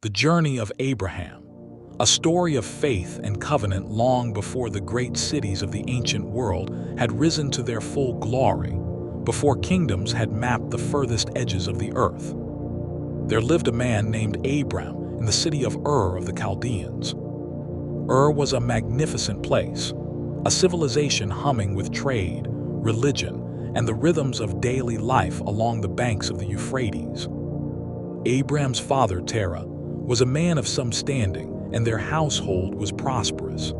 The journey of Abraham, a story of faith and covenant long before the great cities of the ancient world had risen to their full glory, before kingdoms had mapped the furthest edges of the earth. There lived a man named Abram in the city of of the Chaldeans. Was a magnificent place, a civilization humming with trade, religion, and the rhythms of daily life along the banks of the Euphrates. Abram's father, Terah, was a man of some standing, and their household was prosperous.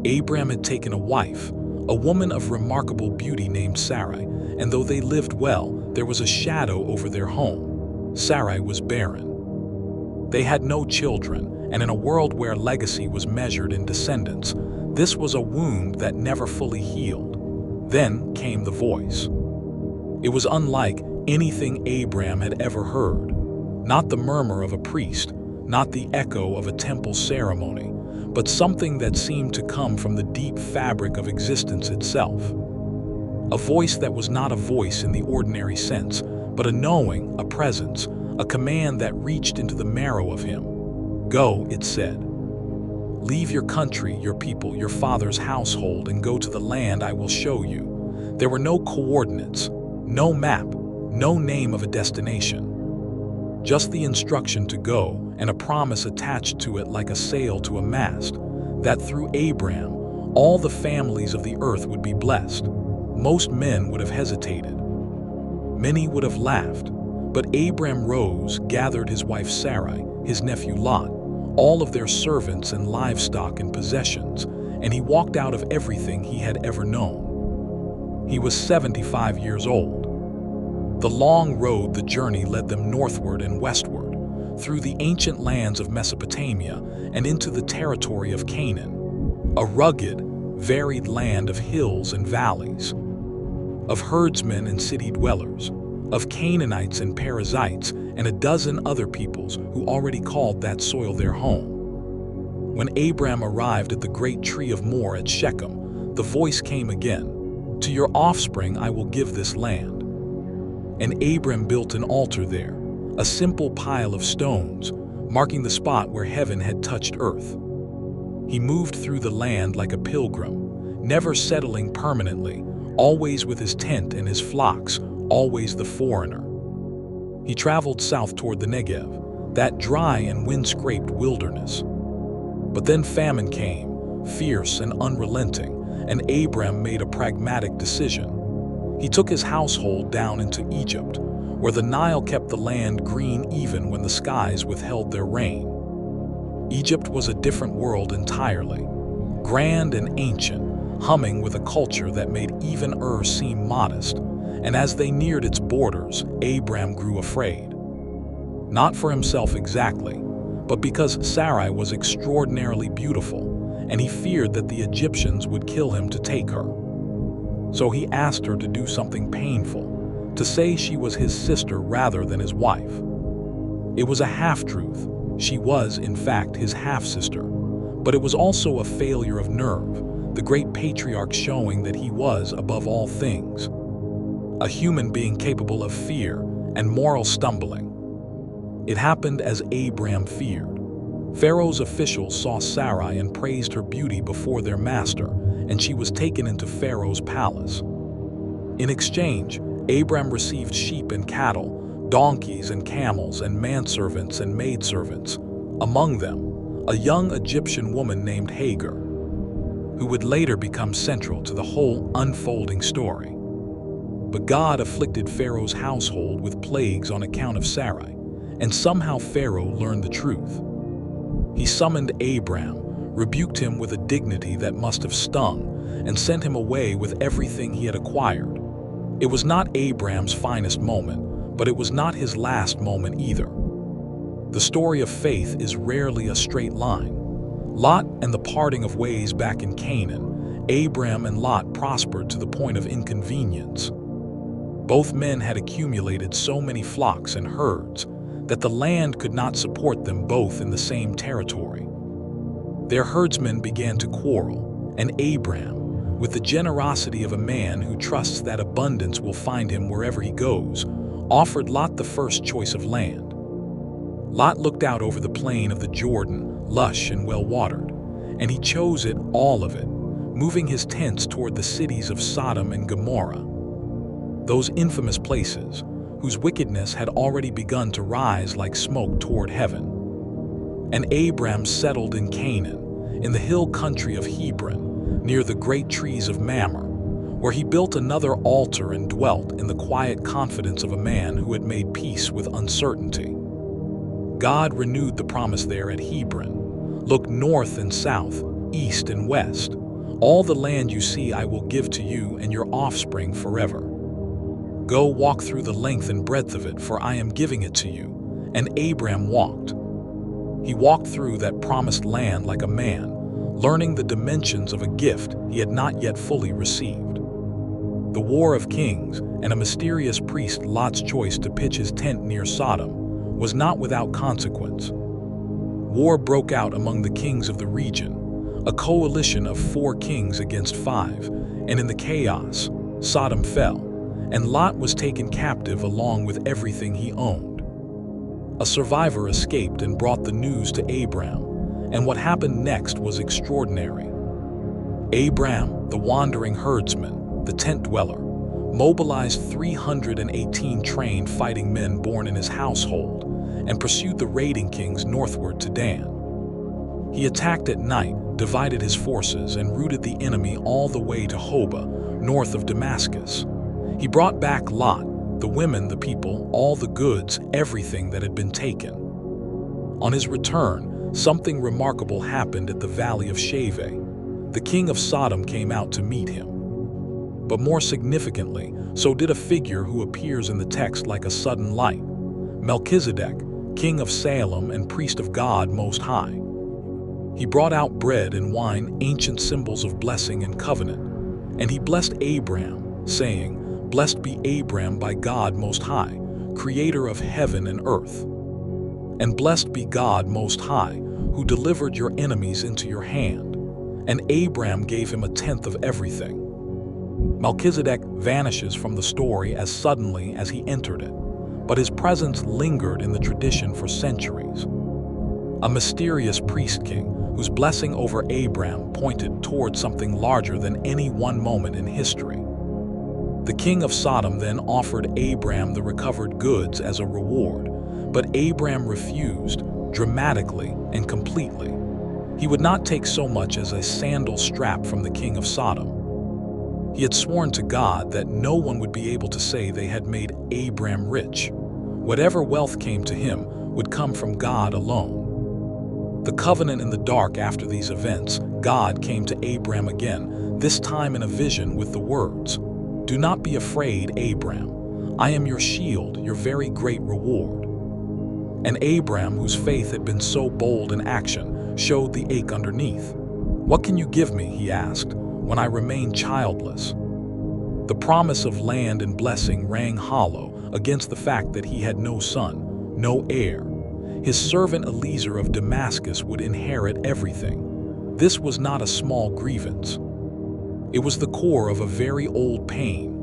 Abram had taken a wife, a woman of remarkable beauty named Sarai, and though they lived well, there was a shadow over their home. Sarai was barren. They had no children, and in a world where legacy was measured in descendants, this was a wound that never fully healed. Then came the voice. It was unlike anything Abram had ever heard. Not the murmur of a priest, not the echo of a temple ceremony, but something that seemed to come from the deep fabric of existence itself. A voice that was not a voice in the ordinary sense, but a knowing, a presence, a command that reached into the marrow of him. "Go," it said. "Leave your country, your people, your father's household, and go to the land I will show you." There were no coordinates, no map, no name of a destination. Just the instruction to go, and a promise attached to it like a sail to a mast, that through Abram, all the families of the earth would be blessed. Most men would have hesitated. Many would have laughed. But Abram rose, gathered his wife Sarai, his nephew Lot, all of their servants and livestock and possessions, and he walked out of everything he had ever known. He was 75 years old. The long road, the journey led them northward and westward, through the ancient lands of Mesopotamia and into the territory of Canaan, a rugged, varied land of hills and valleys, of herdsmen and city dwellers, of Canaanites and Perizzites and a dozen other peoples who already called that soil their home. When Abram arrived at the great tree of Moreh at Shechem, the voice came again, "To your offspring I will give this land." And Abram built an altar there, a simple pile of stones, marking the spot where heaven had touched earth. He moved through the land like a pilgrim, never settling permanently, always with his tent and his flocks, always the foreigner. He traveled south toward the Negev, that dry and wind-scraped wilderness. But then famine came, fierce and unrelenting, and Abram made a pragmatic decision. He took his household down into Egypt, where the Nile kept the land green even when the skies withheld their rain. Egypt was a different world entirely, grand and ancient, humming with a culture that made even seem modest. And as they neared its borders, Abram grew afraid. Not for himself exactly, but because Sarai was extraordinarily beautiful, and he feared that the Egyptians would kill him to take her. So he asked her to do something painful, to say she was his sister rather than his wife. It was a half-truth. She was, in fact, his half-sister. But it was also a failure of nerve, the great patriarch showing that he was above all things. A human being capable of fear and moral stumbling. It happened as Abram feared. Pharaoh's officials saw Sarai and praised her beauty before their master, and she was taken into Pharaoh's palace. In exchange, Abram received sheep and cattle, donkeys and camels and manservants and maidservants, among them a young Egyptian woman named Hagar, who would later become central to the whole unfolding story. But God afflicted Pharaoh's household with plagues on account of Sarai, and somehow Pharaoh learned the truth. He summoned Abram, rebuked him with a dignity that must have stung, and sent him away with everything he had acquired. It was not Abram's finest moment, but it was not his last moment either. The story of faith is rarely a straight line. Lot and the parting of ways back in Canaan, Abram and Lot prospered to the point of inconvenience. Both men had accumulated so many flocks and herds that the land could not support them both in the same territory. Their herdsmen began to quarrel, and Abram, with the generosity of a man who trusts that abundance will find him wherever he goes, offered Lot the first choice of land. Lot looked out over the plain of the Jordan, lush and well-watered, and he chose it, all of it, moving his tents toward the cities of Sodom and Gomorrah, those infamous places whose wickedness had already begun to rise like smoke toward heaven. And Abram settled in Canaan, in the hill country of Hebron, near the great trees of Mamre, where he built another altar and dwelt in the quiet confidence of a man who had made peace with uncertainty. God renewed the promise there at Hebron. Look north and south, east and west. All the land you see I will give to you and your offspring forever. Go walk through the length and breadth of it, for I am giving it to you. And Abram walked. He walked through that promised land like a man, learning the dimensions of a gift he had not yet fully received. The War of Kings and a mysterious priest, Lot's choice to pitch his tent near Sodom, was not without consequence. War broke out among the kings of the region, a coalition of 4 kings against 5, and in the chaos, Sodom fell, and Lot was taken captive along with everything he owned. A survivor escaped and brought the news to Abram, and what happened next was extraordinary. Abram, the wandering herdsman, the tent dweller, mobilized 318 trained fighting men born in his household and pursued the raiding kings northward to Dan. He attacked at night, divided his forces, and routed the enemy all the way to Hobah, north of Damascus. He brought back Lot, the women, the people, all the goods, everything that had been taken. On his return, something remarkable happened at the valley of Shaveh. The king of Sodom came out to meet him. But more significantly, so did a figure who appears in the text like a sudden light, Melchizedek, king of Salem and priest of God Most High. He brought out bread and wine, ancient symbols of blessing and covenant, and he blessed Abram, saying, "Blessed be Abram by God Most High, creator of heaven and earth. And blessed be God Most High, who delivered your enemies into your hand." And Abram gave him 1/10 of everything. Melchizedek vanishes from the story as suddenly as he entered it, but his presence lingered in the tradition for centuries. A mysterious priest king whose blessing over Abram pointed toward something larger than any one moment in history. The king of Sodom then offered Abram the recovered goods as a reward, but Abram refused, dramatically and completely. He would not take so much as a sandal strap from the king of Sodom. He had sworn to God that no one would be able to say they had made Abram rich. Whatever wealth came to him would come from God alone. The covenant in the dark. After these events, God came to Abram again, this time in a vision with the words, "Do not be afraid, Abram. I am your shield, your very great reward." And Abram, whose faith had been so bold in action, showed the ache underneath. "What can you give me," he asked, "when I remain childless?" The promise of land and blessing rang hollow against the fact that he had no son, no heir. His servant Eliezer of Damascus would inherit everything. This was not a small grievance. It was the core of a very old pain.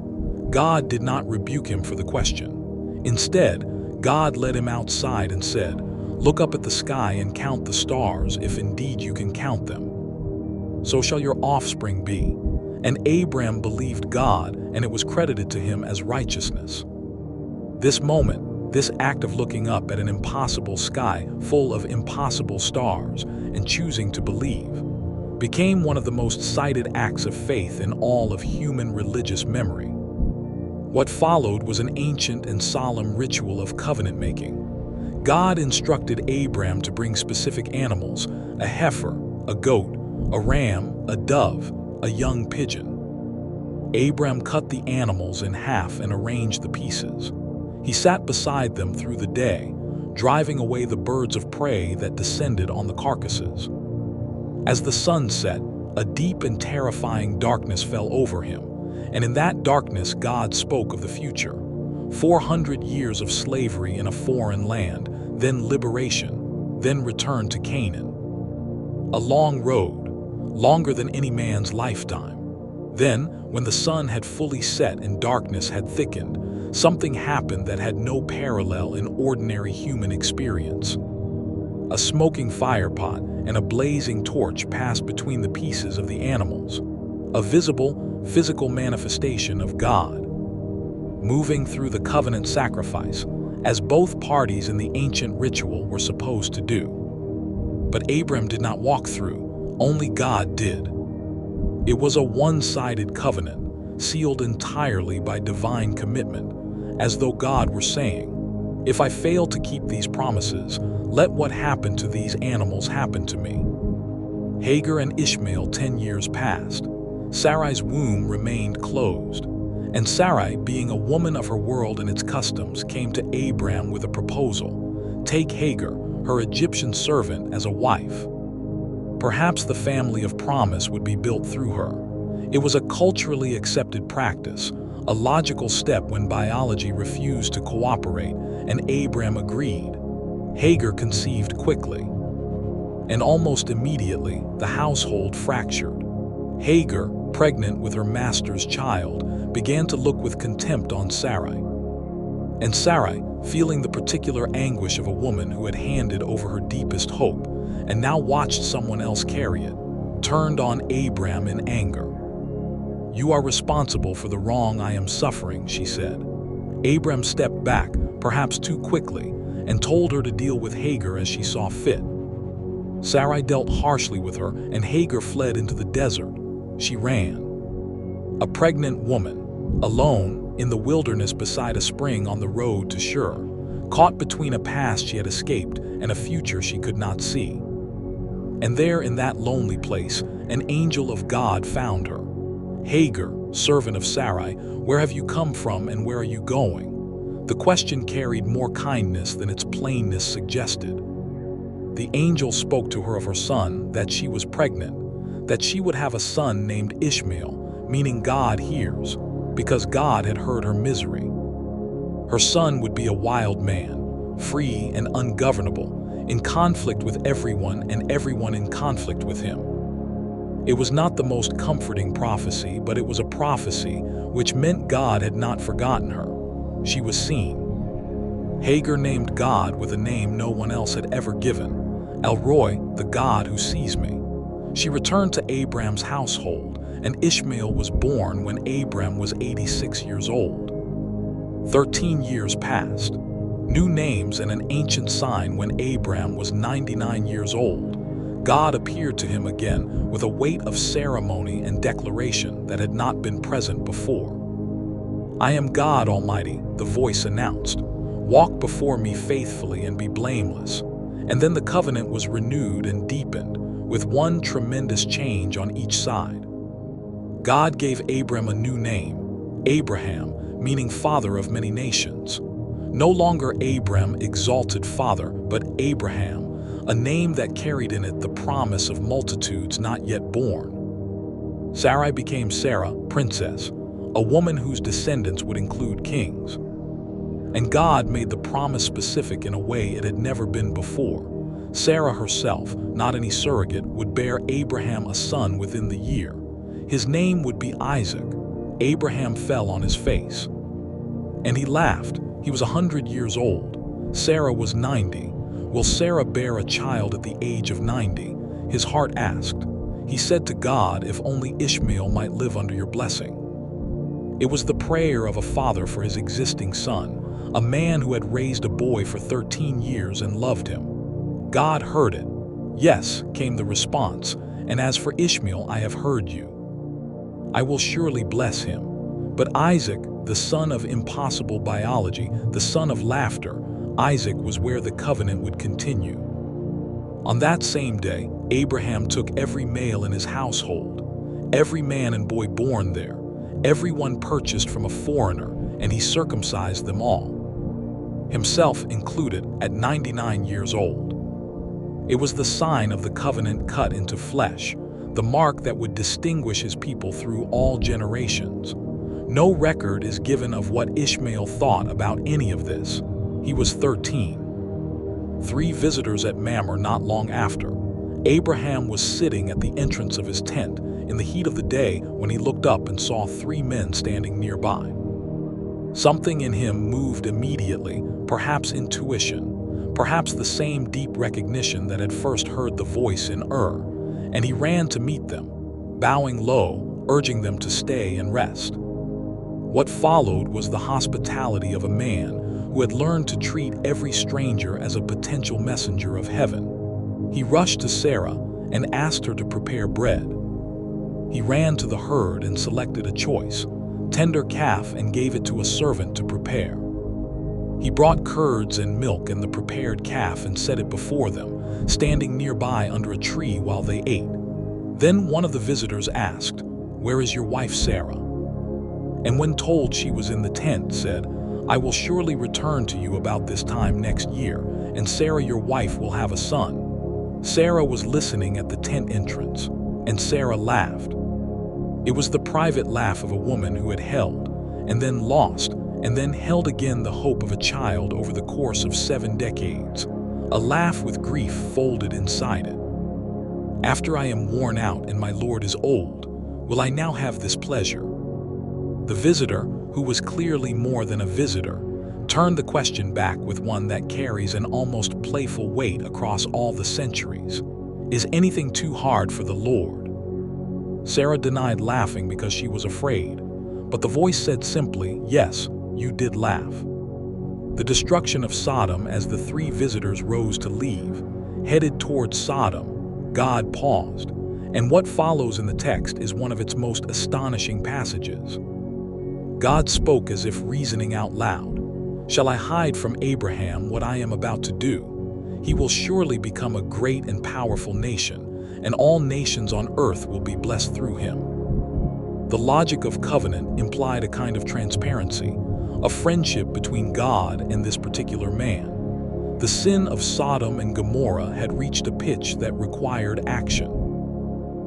God did not rebuke him for the question. Instead, God led him outside and said, "Look up at the sky and count the stars, if indeed you can count them. So shall your offspring be." And Abram believed God, and it was credited to him as righteousness. This moment, this act of looking up at an impossible sky full of impossible stars and choosing to believe, became one of the most cited acts of faith in all of human religious memory. What followed was an ancient and solemn ritual of covenant-making. God instructed Abram to bring specific animals: a heifer, a goat, a ram, a dove, a young pigeon. Abram cut the animals in half and arranged the pieces. He sat beside them through the day, driving away the birds of prey that descended on the carcasses. As the sun set, a deep and terrifying darkness fell over him, and in that darkness God spoke of the future. 400 years of slavery in a foreign land, then liberation, then return to Canaan. A long road, longer than any man's lifetime. Then, when the sun had fully set and darkness had thickened, something happened that had no parallel in ordinary human experience. A smoking firepot and a blazing torch passed between the pieces of the animals, a visible, physical manifestation of God, moving through the covenant sacrifice, as both parties in the ancient ritual were supposed to do. But Abram did not walk through, only God did. It was a one-sided covenant, sealed entirely by divine commitment, as though God were saying, "If I fail to keep these promises, let what happened to these animals happen to me." Hagar and Ishmael 10 years passed. Sarai's womb remained closed, and Sarai, being a woman of her world and its customs, came to Abram with a proposal: take Hagar, her Egyptian servant, as a wife. Perhaps the family of promise would be built through her. It was a culturally accepted practice, a logical step when biology refused to cooperate, and Abram agreed. Hagar conceived quickly, and almost immediately the household fractured. Hagar, pregnant with her master's child, began to look with contempt on Sarai. And Sarai, feeling the particular anguish of a woman who had handed over her deepest hope and now watched someone else carry it, turned on Abram in anger. "You are responsible for the wrong I am suffering," she said. Abram stepped back, perhaps too quickly, and told her to deal with Hagar as she saw fit. Sarai dealt harshly with her, and Hagar fled into the desert. She ran. A pregnant woman, alone in the wilderness beside a spring on the road to Shur, caught between a past she had escaped and a future she could not see. And there, in that lonely place, an angel of God found her. "Hagar, servant of Sarai, where have you come from and where are you going?" The question carried more kindness than its plainness suggested. The angel spoke to her of her son, that she was pregnant, that she would have a son named Ishmael, meaning God hears, because God had heard her misery. Her son would be a wild man, free and ungovernable, in conflict with everyone and everyone in conflict with him. It was not the most comforting prophecy, but it was a prophecy which meant God had not forgotten her. She was seen. Hagar named God with a name no one else had ever given: El Roi, the God who sees me. She returned to Abram's household, and Ishmael was born when Abram was 86 years old. 13 years passed. New names and an ancient sign when Abram was 99 years old. God appeared to him again with a weight of ceremony and declaration that had not been present before. "I am God Almighty," the voice announced. "Walk before me faithfully and be blameless." And then the covenant was renewed and deepened, with one tremendous change on each side. God gave Abram a new name, Abraham, meaning father of many nations. No longer Abram, exalted father, but Abraham, a name that carried in it the promise of multitudes not yet born. Sarai became Sarah, princess, a woman whose descendants would include kings. And God made the promise specific in a way it had never been before. Sarah herself, not any surrogate, would bear Abraham a son within the year. His name would be Isaac. Abraham fell on his face. And he laughed. He was 100 years old. Sarah was 90. Will Sarah bear a child at the age of 90? His heart asked. He said to God, if only Ishmael might live under your blessing. It was the prayer of a father for his existing son, a man who had raised a boy for 13 years and loved him. God heard it. Yes, came the response, and as for Ishmael, I have heard you. I will surely bless him. But Isaac, the son of impossible biology, the son of laughter, Isaac was where the covenant would continue. On that same day, Abraham took every male in his household, every man and boy born there, everyone purchased from a foreigner, and he circumcised them all, himself included at 99 years old. It was the sign of the covenant cut into flesh, the mark that would distinguish his people through all generations. No record is given of what Ishmael thought about any of this. He was 13. 3 visitors at Mamre not long after. Abraham was sitting at the entrance of his tent in the heat of the day when he looked up and saw 3 men standing nearby. Something in him moved immediately, perhaps intuition, perhaps the same deep recognition that had first heard the voice in and he ran to meet them, bowing low, urging them to stay and rest. What followed was the hospitality of a man who had learned to treat every stranger as a potential messenger of heaven. He rushed to Sarah and asked her to prepare bread. He ran to the herd and selected a choice, tender calf, and gave it to a servant to prepare. He brought curds and milk and the prepared calf and set it before them, standing nearby under a tree while they ate. Then one of the visitors asked, "Where is your wife Sarah?" And when told she was in the tent, said, "I will surely return to you about this time next year, and Sarah your wife will have a son." Sarah was listening at the tent entrance, and Sarah laughed. It was the private laugh of a woman who had held, and then lost, and then held again the hope of a child over the course of 7 decades, a laugh with grief folded inside it. "After I am worn out and my Lord is old, will I now have this pleasure?" The visitor, who was clearly more than a visitor, turned the question back with one that carries an almost playful weight across all the centuries. "Is anything too hard for the Lord?" Sarah denied laughing because she was afraid, but the voice said simply, "Yes, you did laugh." The destruction of Sodom as the 3 visitors rose to leave, headed towards Sodom, God paused, and what follows in the text is one of its most astonishing passages. God spoke as if reasoning out loud. "Shall I hide from Abraham what I am about to do? He will surely become a great and powerful nation, and all nations on earth will be blessed through him." The logic of covenant implied a kind of transparency, a friendship between God and this particular man. The sin of Sodom and Gomorrah had reached a pitch that required action.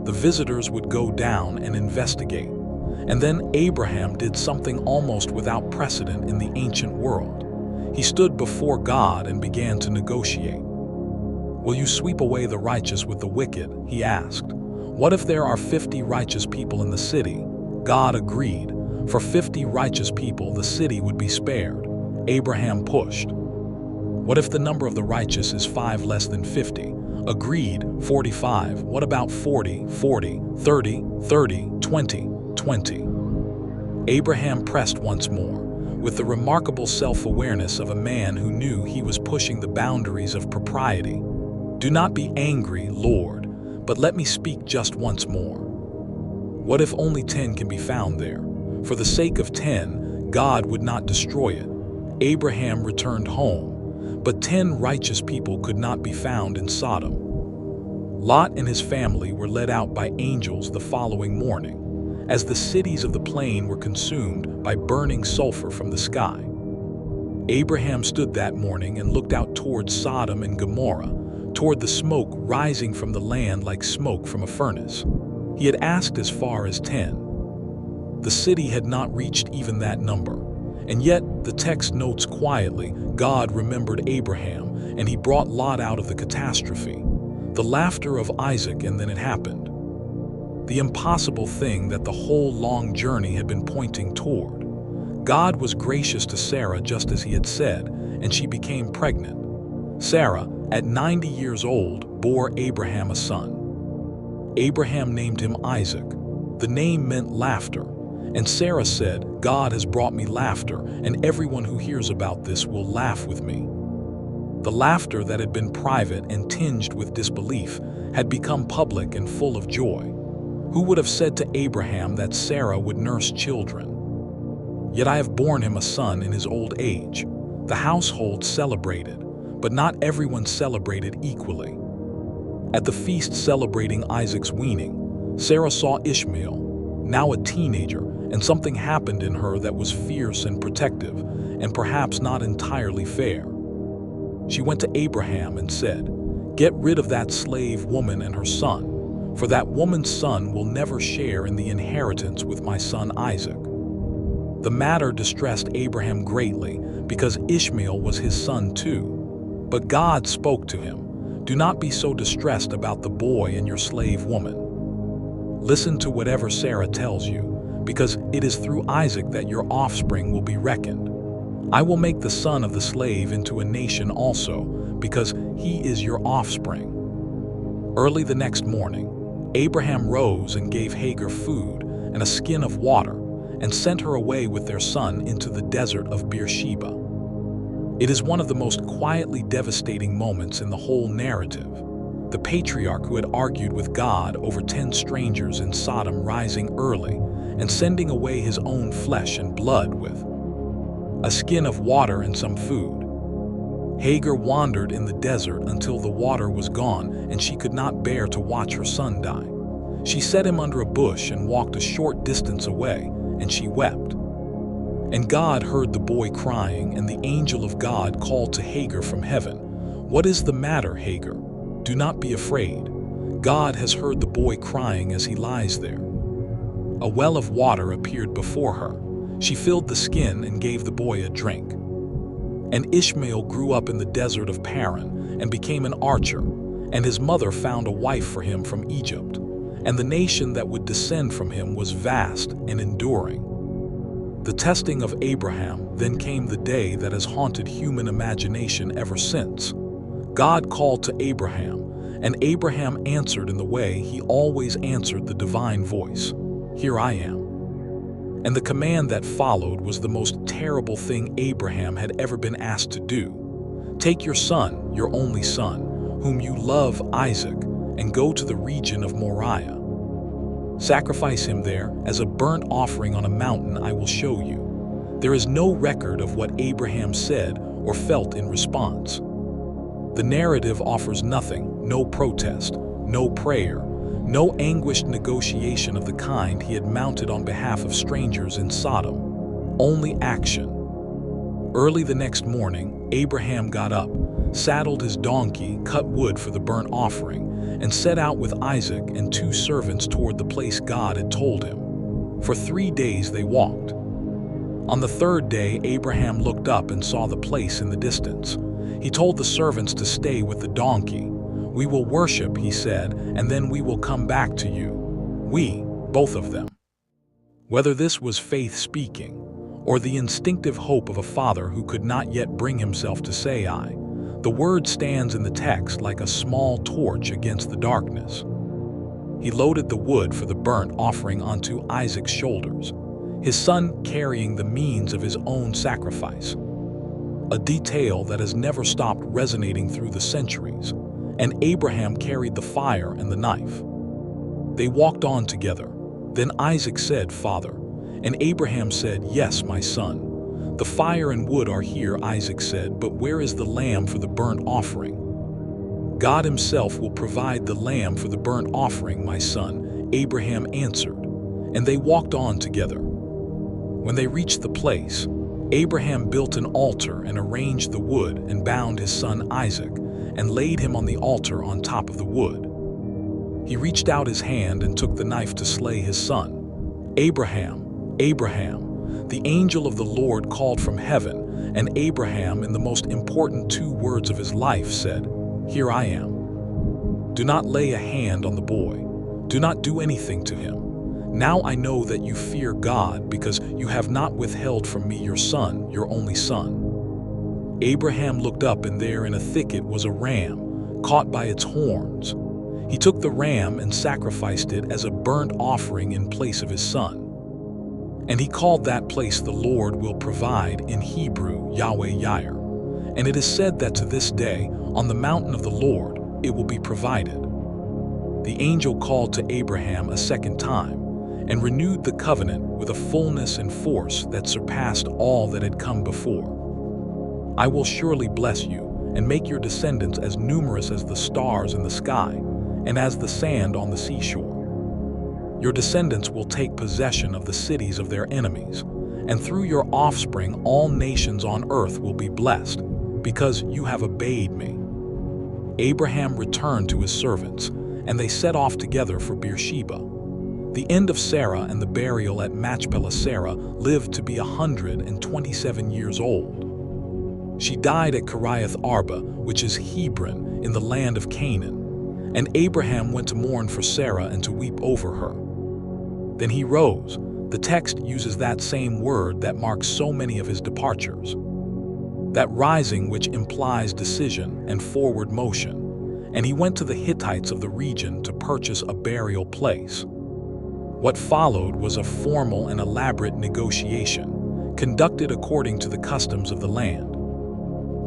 The visitors would go down and investigate. And then Abraham did something almost without precedent in the ancient world. He stood before God and began to negotiate. "Will you sweep away the righteous with the wicked?" he asked. "What if there are 50 righteous people in the city?" God agreed. For 50 righteous people, the city would be spared. Abraham pushed. "What if the number of the righteous is 5 less than 50? Agreed, 45. What about 40, 40, 30, 30, 20? 20. Abraham pressed once more, with the remarkable self-awareness of a man who knew he was pushing the boundaries of propriety. "Do not be angry, Lord, but let me speak just once more. What if only 10 can be found there? For the sake of 10, God would not destroy it." Abraham returned home, but 10 righteous people could not be found in Sodom. Lot and his family were led out by angels the following morning, as the cities of the plain were consumed by burning sulfur from the sky. Abraham stood that morning and looked out toward Sodom and Gomorrah, toward the smoke rising from the land like smoke from a furnace. He had asked as far as 10. The city had not reached even that number, and yet the text notes quietly, God remembered Abraham, and he brought Lot out of the catastrophe. The laughter of Isaac, and then it happened. The impossible thing that the whole long journey had been pointing toward. God was gracious to Sarah just as he had said, and she became pregnant. Sarah, at 90 years old, bore Abraham a son. Abraham named him Isaac. The name meant laughter, and Sarah said, "God has brought me laughter, and everyone who hears about this will laugh with me." The laughter that had been private and tinged with disbelief had become public and full of joy. Who would have said to Abraham that Sarah would nurse children? "Yet I have borne him a son in his old age." The household celebrated, but not everyone celebrated equally. At the feast celebrating Isaac's weaning, Sarah saw Ishmael, now a teenager, and something happened in her that was fierce and protective, and perhaps not entirely fair. She went to Abraham and said, "Get rid of that slave woman and her son, for that woman's son will never share in the inheritance with my son Isaac." The matter distressed Abraham greatly because Ishmael was his son too. But God spoke to him, "Do not be so distressed about the boy and your slave woman. Listen to whatever Sarah tells you, because it is through Isaac that your offspring will be reckoned. I will make the son of the slave into a nation also, because he is your offspring." Early the next morning, Abraham rose and gave Hagar food and a skin of water, and sent her away with their son into the desert of Beersheba. It is one of the most quietly devastating moments in the whole narrative. The patriarch who had argued with God over 10 strangers in Sodom rising early and sending away his own flesh and blood with a skin of water and some food. Hagar wandered in the desert until the water was gone and she could not bear to watch her son die. She set him under a bush and walked a short distance away, and she wept. And God heard the boy crying, and the angel of God called to Hagar from heaven, "What is the matter, Hagar? Do not be afraid. God has heard the boy crying as he lies there." A well of water appeared before her. She filled the skin and gave the boy a drink. And Ishmael grew up in the desert of Paran and became an archer, and his mother found a wife for him from Egypt. And the nation that would descend from him was vast and enduring. The testing of Abraham. Then came the day that has haunted human imagination ever since. God called to Abraham, and Abraham answered in the way he always answered the divine voice, "Here I am." And the command that followed was the most terrible thing Abraham had ever been asked to do. "Take your son, your only son, whom you love, Isaac, and go to the region of Moriah. Sacrifice him there as a burnt offering on a mountain I will show you." There is no record of what Abraham said or felt in response. The narrative offers nothing, no protest, no prayer, no anguished negotiation of the kind he had mounted on behalf of strangers in Sodom. Only action. Early the next morning, Abraham got up, saddled his donkey, cut wood for the burnt offering, and set out with Isaac and 2 servants toward the place God had told him. For 3 days they walked. On the 3rd day, Abraham looked up and saw the place in the distance. He told the servants to stay with the donkey. "We will worship," he said, "and then we will come back to you." We, both of them. Whether this was faith speaking, or the instinctive hope of a father who could not yet bring himself to say "I," the word stands in the text like a small torch against the darkness. He loaded the wood for the burnt offering onto Isaac's shoulders, his son carrying the means of his own sacrifice. A detail that has never stopped resonating through the centuries. And Abraham carried the fire and the knife. They walked on together. Then Isaac said, "Father." And Abraham said, "Yes, my son." "The fire and wood are here," Isaac said, "but where is the lamb for the burnt offering?" "God himself will provide the lamb for the burnt offering, my son," Abraham answered. And they walked on together. When they reached the place, Abraham built an altar and arranged the wood and bound his son Isaac and laid him on the altar on top of the wood. He reached out his hand and took the knife to slay his son. "Abraham, Abraham," the angel of the Lord called from heaven, and Abraham, in the most important 2 words of his life, said, "Here I am." Do not lay a hand on the boy. Do not do anything to him. Now I know that you fear God because you have not withheld from me your son, your only son. Abraham looked up, and there in a thicket was a ram, caught by its horns. He took the ram and sacrificed it as a burnt offering in place of his son. And he called that place "The Lord Will Provide," in Hebrew, Yahweh Yire. And it is said that to this day, on the mountain of the Lord, it will be provided. The angel called to Abraham a 2nd time, and renewed the covenant with a fullness and force that surpassed all that had come before. "I will surely bless you, and make your descendants as numerous as the stars in the sky, and as the sand on the seashore. Your descendants will take possession of the cities of their enemies, and through your offspring all nations on earth will be blessed, because you have obeyed me." Abraham returned to his servants, and they set off together for Beersheba. The end of Sarah and the burial at Machpelah. Sarah lived to be 127 years old. She died at Kiriath Arba, which is Hebron, in the land of Canaan. And Abraham went to mourn for Sarah and to weep over her. Then he rose, The text uses that same word that marks so many of his departures. That rising which implies decision and forward motion, and he went to the Hittites of the region to purchase a burial place. What followed was a formal and elaborate negotiation, conducted according to the customs of the land,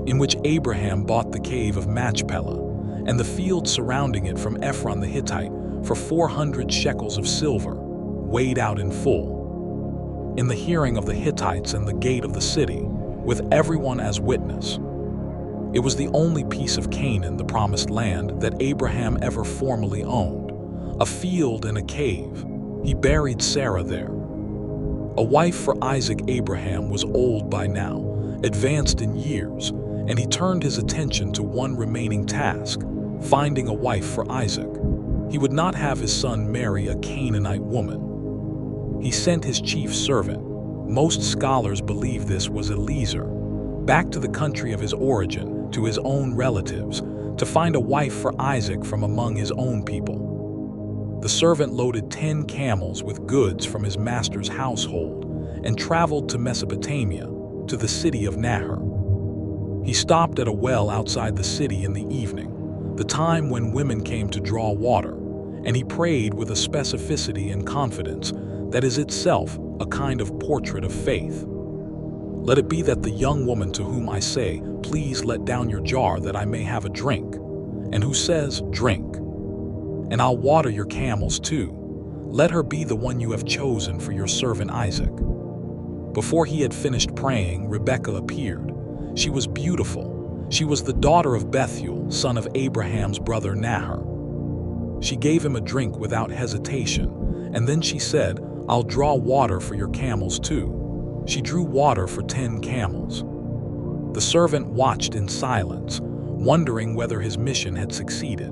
in which Abraham bought the cave of Machpelah and the field surrounding it from Ephron the Hittite for 400 shekels of silver, weighed out in full, in the hearing of the Hittites and the gate of the city, with everyone as witness. It was the only piece of Canaan, the promised land, that Abraham ever formally owned, a field and a cave. He buried Sarah there. A wife for Isaac. Abraham was old by now, advanced in years, and he turned his attention to one remaining task, finding a wife for Isaac. He would not have his son marry a Canaanite woman. He sent his chief servant, most scholars believe this was Eliezer, back to the country of his origin, to his own relatives, to find a wife for Isaac from among his own people. The servant loaded 10 camels with goods from his master's household and traveled to Mesopotamia, to the city of Nahor. He stopped at a well outside the city in the evening, the time when women came to draw water, and he prayed with a specificity and confidence that is itself a kind of portrait of faith. Let it be that the young woman to whom I say, "Please let down your jar that I may have a drink," and who says, "Drink, and I'll water your camels too," let her be the one you have chosen for your servant Isaac. Before he had finished praying, Rebekah appeared. She was beautiful. She was the daughter of Bethuel, son of Abraham's brother Nahor. She gave him a drink without hesitation, and then she said, "I'll draw water for your camels too." She drew water for 10 camels. The servant watched in silence, wondering whether his mission had succeeded.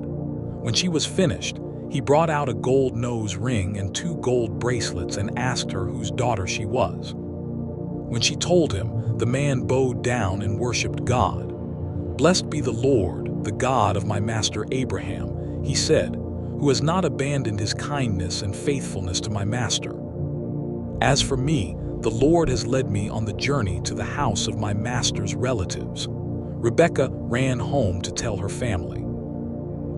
When she was finished, he brought out a gold nose ring and 2 gold bracelets and asked her whose daughter she was. When she told him, the man bowed down and worshipped God. "Blessed be the Lord, the God of my master Abraham," he said, "who has not abandoned his kindness and faithfulness to my master. As for me, the Lord has led me on the journey to the house of my master's relatives." Rebekah ran home to tell her family.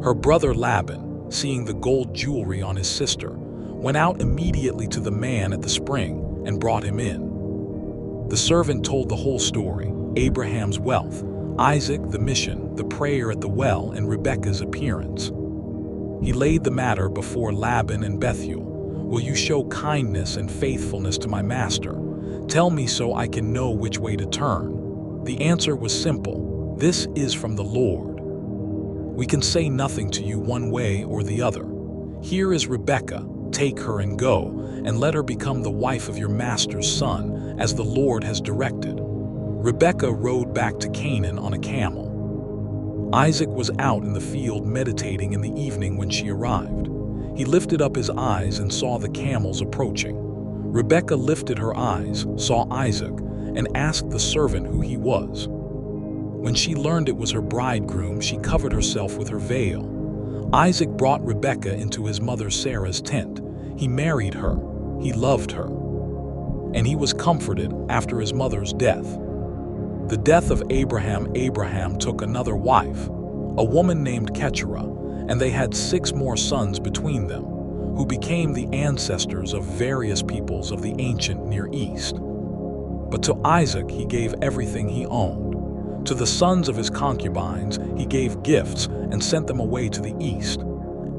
Her brother Laban, seeing the gold jewelry on his sister, went out immediately to the man at the spring and brought him in. The servant told the whole story: Abraham's wealth, Isaac, the mission, the prayer at the well, and Rebekah's appearance. He laid the matter before Laban and Bethuel. "Will you show kindness and faithfulness to my master? Tell me so I can know which way to turn." The answer was simple: "This is from the Lord. We can say nothing to you one way or the other. Here is Rebekah. Take her and go, and let her become the wife of your master's son, as the Lord has directed." Rebekah rode back to Canaan on a camel. Isaac was out in the field meditating in the evening when she arrived. He lifted up his eyes and saw the camels approaching. Rebekah lifted her eyes, saw Isaac, and asked the servant who he was. When she learned it was her bridegroom, she covered herself with her veil. Isaac brought Rebekah into his mother Sarah's tent. He married her. He loved her. And he was comforted after his mother's death. The death of Abraham. Abraham took another wife, a woman named Keturah, and they had 6 more sons between them, who became the ancestors of various peoples of the ancient Near East. But to Isaac he gave everything he owned. To the sons of his concubines he gave gifts and sent them away to the east.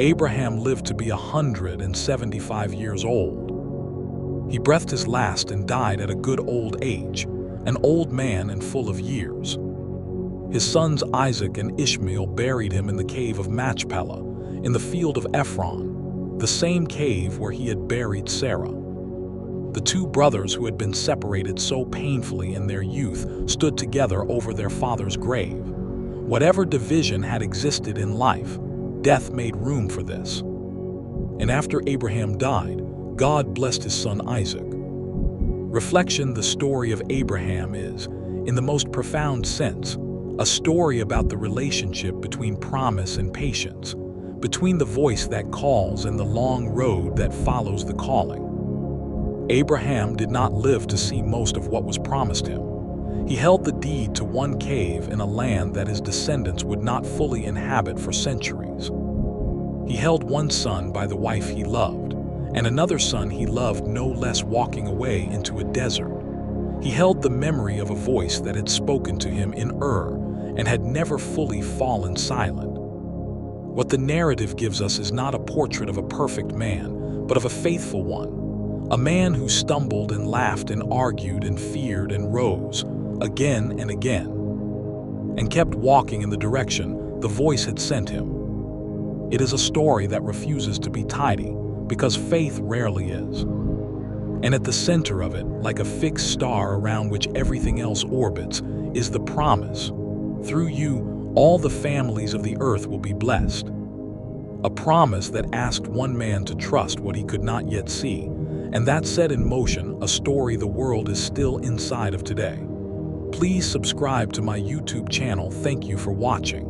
Abraham lived to be 175 years old. He breathed his last and died at a good old age, an old man and full of years. His sons Isaac and Ishmael buried him in the cave of Machpelah, in the field of Ephron, the same cave where he had buried Sarah. The 2 brothers who had been separated so painfully in their youth stood together over their father's grave. Whatever division had existed in life, death made room for this. And after Abraham died, God blessed his son Isaac. Reflection: the story of Abraham is, in the most profound sense, a story about the relationship between promise and patience, between the voice that calls and the long road that follows the calling. Abraham did not live to see most of what was promised him. He held the deed to one cave in a land that his descendants would not fully inhabit for centuries. He held one son by the wife he loved, and another son he loved no less, walking away into a desert. He held the memory of a voice that had spoken to him in Ur and had never fully fallen silent. What the narrative gives us is not a portrait of a perfect man, but of a faithful one, a man who stumbled and laughed and argued and feared and rose again and again, and kept walking in the direction the voice had sent him. It is a story that refuses to be tidy, because faith rarely is. And at the center of it, like a fixed star around which everything else orbits, is the promise: through you, all the families of the earth will be blessed. A promise that asked one man to trust what he could not yet see, and that set in motion a story the world is still inside of today. Please subscribe to my YouTube channel. Thank you for watching.